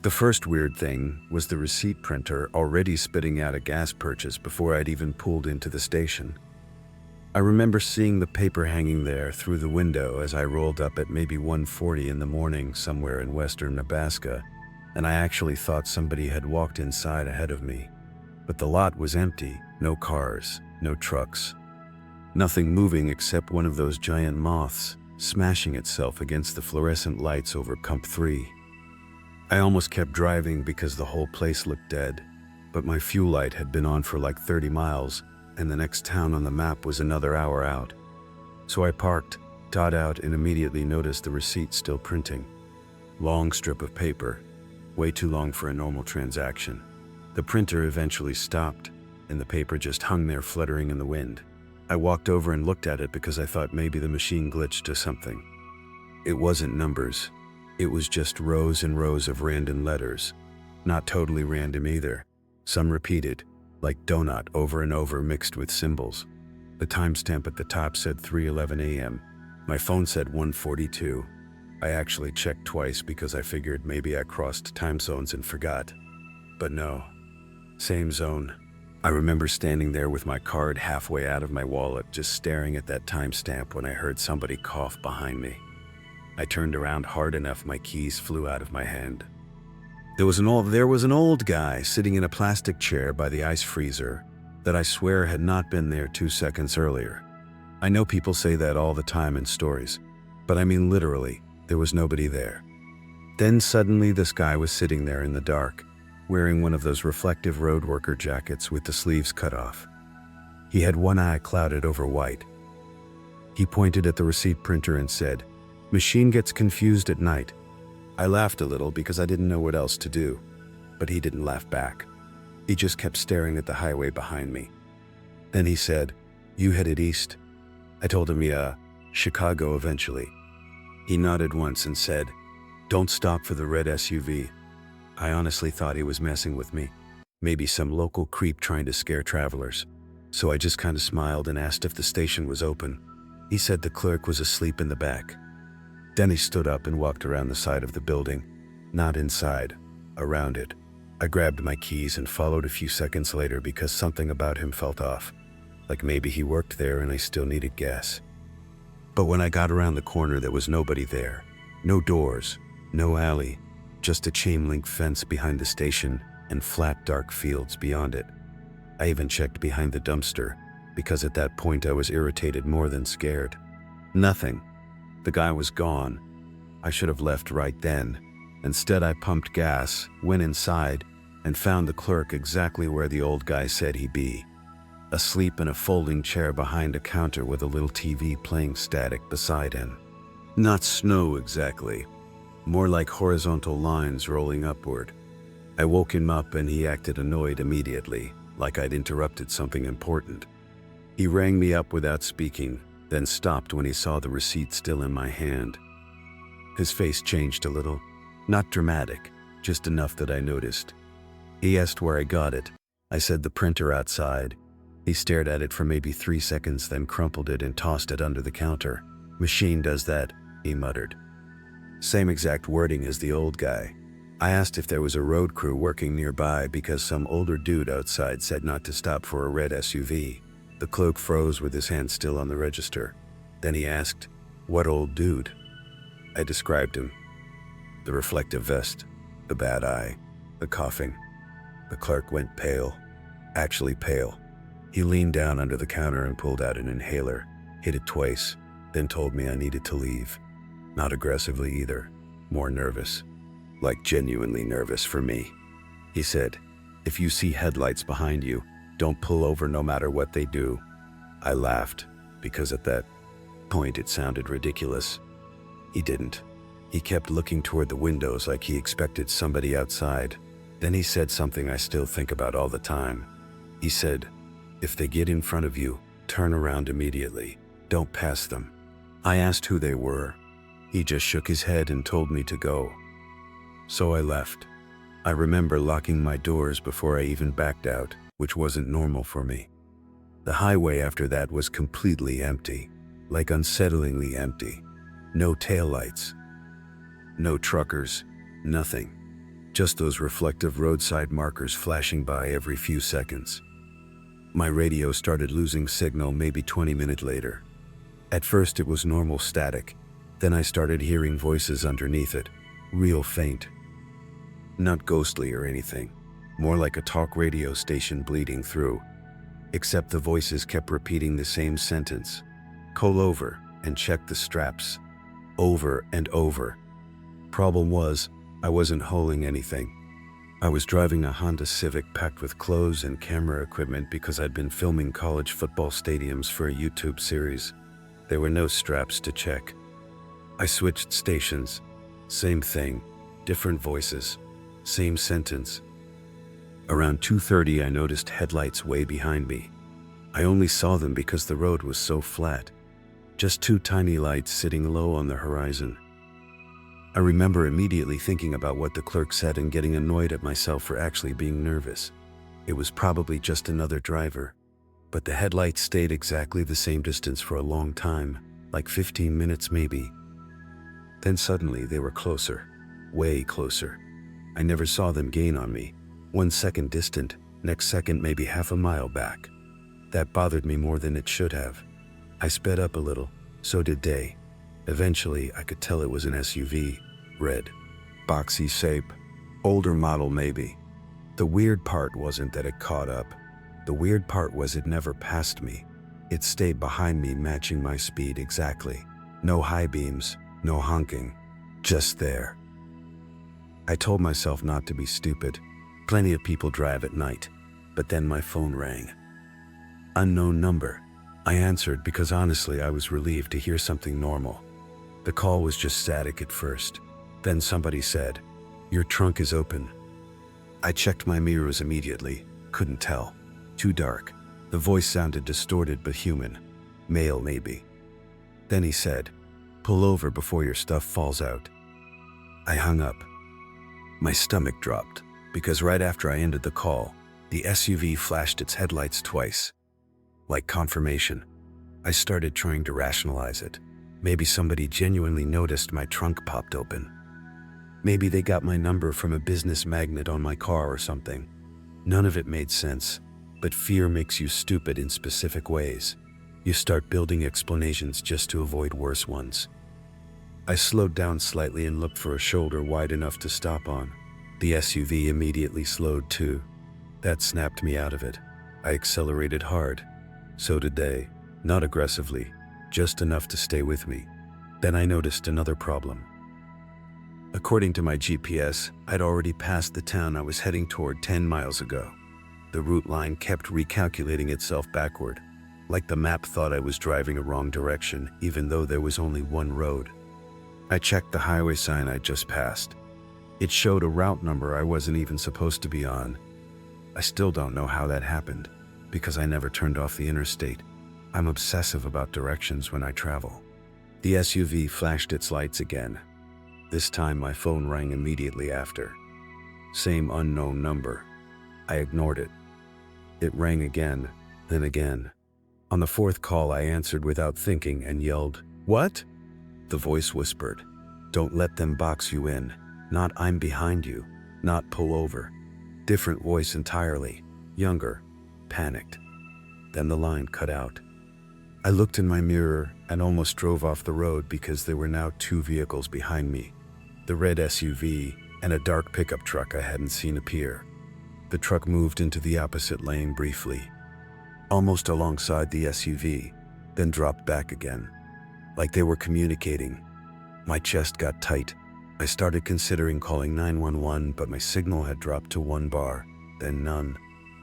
The first weird thing was the receipt printer already spitting out a gas purchase before I'd even pulled into the station. I remember seeing the paper hanging there through the window as I rolled up at maybe 1:40 in the morning somewhere in western Nebraska, and I actually thought somebody had walked inside ahead of me. But the lot was empty, no cars, no trucks. Nothing moving except one of those giant moths smashing itself against the fluorescent lights over Comp 3. I almost kept driving because the whole place looked dead, but my fuel light had been on for like 30 miles, and the next town on the map was another hour out. So I parked, got out, and immediately noticed the receipt still printing. Long strip of paper, way too long for a normal transaction. The printer eventually stopped, and the paper just hung there fluttering in the wind. I walked over and looked at it because I thought maybe the machine glitched or something. It wasn't numbers. It was just rows and rows of random letters. Not totally random either. Some repeated, like donut, over and over, mixed with symbols. The timestamp at the top said 3:11 a.m. My phone said 1:42. I actually checked twice because I figured maybe I crossed time zones and forgot. But no. Same zone. I remember standing there with my card halfway out of my wallet, just staring at that timestamp when I heard somebody cough behind me. I turned around hard enough my keys flew out of my hand. There was an old guy sitting in a plastic chair by the ice freezer that I swear had not been there 2 seconds earlier. I know people say that all the time in stories, but I mean literally, there was nobody there. Then suddenly this guy was sitting there in the dark, wearing one of those reflective road worker jackets with the sleeves cut off. He had one eye clouded over white. He pointed at the receipt printer and said, "Machine gets confused at night." I laughed a little because I didn't know what else to do, but he didn't laugh back. He just kept staring at the highway behind me. Then he said, "You headed east?" I told him, "Yeah, Chicago eventually." He nodded once and said, "Don't stop for the red SUV." I honestly thought he was messing with me, maybe some local creep trying to scare travelers. So I just kind of smiled and asked if the station was open. He said the clerk was asleep in the back. Then he stood up and walked around the side of the building, not inside, around it. I grabbed my keys and followed a few seconds later because something about him felt off, like maybe he worked there and I still needed gas. But when I got around the corner, there was nobody there. No doors, no alley, just a chain-link fence behind the station and flat, dark fields beyond it. I even checked behind the dumpster, because at that point I was irritated more than scared. Nothing. The guy was gone. I should have left right then. Instead, I pumped gas, went inside, and found the clerk exactly where the old guy said he'd be. Asleep in a folding chair behind a counter with a little TV playing static beside him. Not snow exactly. More like horizontal lines rolling upward. I woke him up and he acted annoyed immediately, like I'd interrupted something important. He rang me up without speaking, then stopped when he saw the receipt still in my hand. His face changed a little. Not dramatic, just enough that I noticed. He asked where I got it. I said the printer outside. He stared at it for maybe 3 seconds, then crumpled it and tossed it under the counter. "Machine does that," he muttered. Same exact wording as the old guy. I asked if there was a road crew working nearby because some older dude outside said not to stop for a red SUV. The clerk froze with his hand still on the register. Then he asked, "What old dude?" I described him. The reflective vest, the bad eye, the coughing. The clerk went pale. Actually pale. He leaned down under the counter and pulled out an inhaler, hit it twice, then told me I needed to leave. Not aggressively either, more nervous. Like genuinely nervous for me. He said, "If you see headlights behind you, don't pull over no matter what they do." I laughed, because at that point it sounded ridiculous. He didn't. He kept looking toward the windows like he expected somebody outside. Then he said something I still think about all the time. He said, "If they get in front of you, turn around immediately. Don't pass them." I asked who they were. He just shook his head and told me to go. So I left. I remember locking my doors before I even backed out, which wasn't normal for me. The highway after that was completely empty, like unsettlingly empty. No taillights. No truckers. Nothing. just those reflective roadside markers flashing by every few seconds. My radio started losing signal maybe 20 minutes later. At first it was normal static, then I started hearing voices underneath it, real faint. Not ghostly or anything, more like a talk radio station bleeding through, except the voices kept repeating the same sentence. Pull over and check the straps. Over and over. Problem was, I wasn't hauling anything. I was driving a Honda Civic packed with clothes and camera equipment because I'd been filming college football stadiums for a YouTube series. There were no straps to check. I switched stations. Same thing, different voices, same sentence. Around 2:30 I noticed headlights way behind me. I only saw them because the road was so flat. Just two tiny lights sitting low on the horizon. I remember immediately thinking about what the clerk said and getting annoyed at myself for actually being nervous. It was probably just another driver. But the headlights stayed exactly the same distance for a long time, like 15 minutes maybe. Then suddenly they were closer, way closer. I never saw them gain on me. 1 second distant, next second maybe half a mile back. That bothered me more than it should have. I sped up a little, so did they. Eventually, I could tell it was an SUV, red, boxy shape, older model maybe. The weird part wasn't that it caught up. The weird part was it never passed me. It stayed behind me, matching my speed exactly. No high beams, no honking, just there. I told myself not to be stupid. Plenty of people drive at night. But then my phone rang. Unknown number. I answered because honestly I was relieved to hear something normal. The call was just static at first. Then somebody said, "Your trunk is open." I checked my mirrors immediately. Couldn't tell. Too dark. The voice sounded distorted but human. Male maybe. Then he said, "Pull over before your stuff falls out." I hung up. My stomach dropped because right after I ended the call, the SUV flashed its headlights twice. Like confirmation. I started trying to rationalize it. Maybe somebody genuinely noticed my trunk popped open. Maybe they got my number from a business magnet on my car or something. None of it made sense, but fear makes you stupid in specific ways. You start building explanations just to avoid worse ones. I slowed down slightly and looked for a shoulder wide enough to stop on. The SUV immediately slowed too. That snapped me out of it. I accelerated hard. So did they. Not aggressively, just enough to stay with me. Then I noticed another problem. According to my GPS, I'd already passed the town I was heading toward 10 miles ago. The route line kept recalculating itself backward, like the map thought I was driving a wrong direction, even though there was only one road. I checked the highway sign I'd just passed. It showed a route number I wasn't even supposed to be on. I still don't know how that happened, because I never turned off the interstate. I'm obsessive about directions when I travel. The SUV flashed its lights again. This time my phone rang immediately after. Same unknown number. I ignored it. It rang again, then again. On the fourth call I answered without thinking and yelled, "What?" The voice whispered, "Don't let them box you in. Not I'm behind you. Not pull over." Different voice entirely. Younger. Panicked. Then the line cut out. I looked in my mirror and almost drove off the road because there were now two vehicles behind me. The red SUV and a dark pickup truck I hadn't seen appear. The truck moved into the opposite lane briefly, almost alongside the SUV, then dropped back again, like they were communicating. My chest got tight. I started considering calling 911, but my signal had dropped to 1 bar, then none.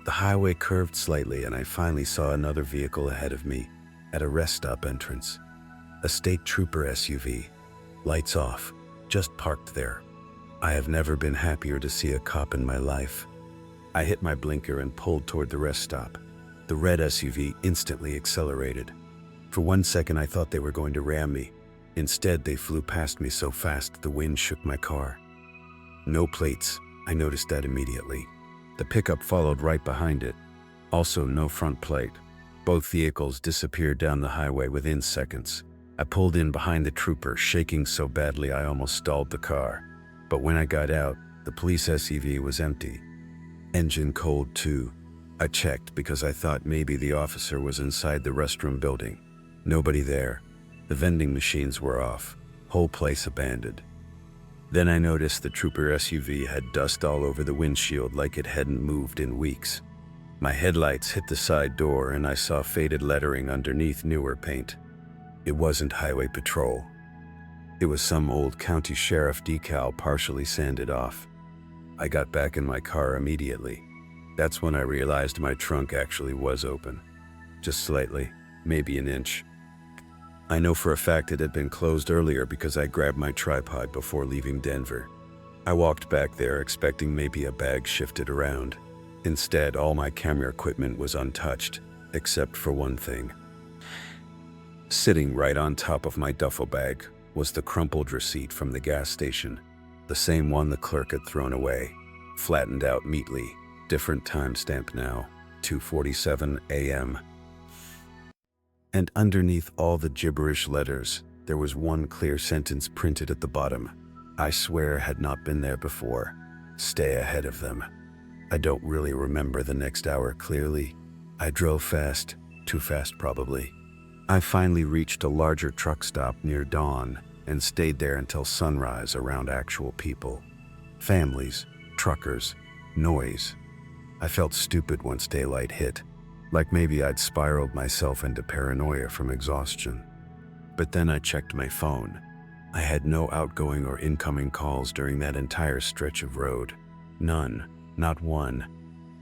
The highway curved slightly and I finally saw another vehicle ahead of me at a rest stop entrance. A state trooper SUV. Lights off, just parked there. I have never been happier to see a cop in my life. I hit my blinker and pulled toward the rest stop. The red SUV instantly accelerated. For 1 second I thought they were going to ram me. Instead, they flew past me so fast the wind shook my car. No plates. I noticed that immediately. The pickup followed right behind it. Also no front plate. Both vehicles disappeared down the highway within seconds. I pulled in behind the trooper, shaking so badly I almost stalled the car. But when I got out, The police SUV was empty. Engine cold too. I checked because I thought maybe the officer was inside the restroom building. Nobody there. The vending machines were off. Whole place abandoned. Then I noticed the trooper SUV had dust all over the windshield like it hadn't moved in weeks. My headlights hit the side door and I saw faded lettering underneath newer paint. It wasn't Highway Patrol. It was some old county sheriff decal partially sanded off. I got back in my car immediately. That's when I realized my trunk actually was open. Just slightly, maybe an inch. I know for a fact it had been closed earlier because I grabbed my tripod before leaving Denver. I walked back there expecting maybe a bag shifted around. Instead, all my camera equipment was untouched, except for one thing. Sitting right on top of my duffel bag was the crumpled receipt from the gas station, the same one the clerk had thrown away, flattened out neatly, different timestamp now, 2:47 a.m. And underneath all the gibberish letters, there was one clear sentence printed at the bottom. I swear had not been there before. Stay ahead of them. I don't really remember the next hour clearly. I drove fast, too fast probably. I finally reached a larger truck stop near dawn and stayed there until sunrise around actual people. Families, truckers, noise. I felt stupid once daylight hit, like maybe I'd spiraled myself into paranoia from exhaustion. But then I checked my phone. I had no outgoing or incoming calls during that entire stretch of road. None, not one.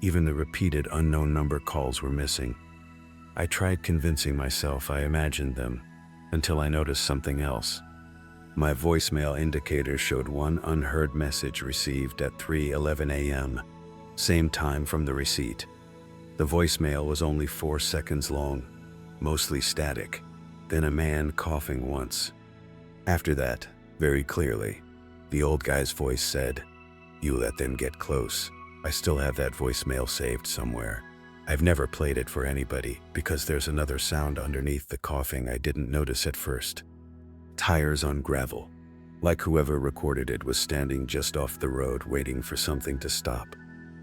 Even the repeated unknown number calls were missing. I tried convincing myself I imagined them, until I noticed something else. My voicemail indicator showed one unheard message received at 3:11 a.m., same time from the receipt. The voicemail was only 4 seconds long, mostly static, then a man coughing once. After that, very clearly, the old guy's voice said, "You let them get close." I still have that voicemail saved somewhere. I've never played it for anybody because there's another sound underneath the coughing I didn't notice at first. Tires on gravel, like whoever recorded it was standing just off the road waiting for something to stop.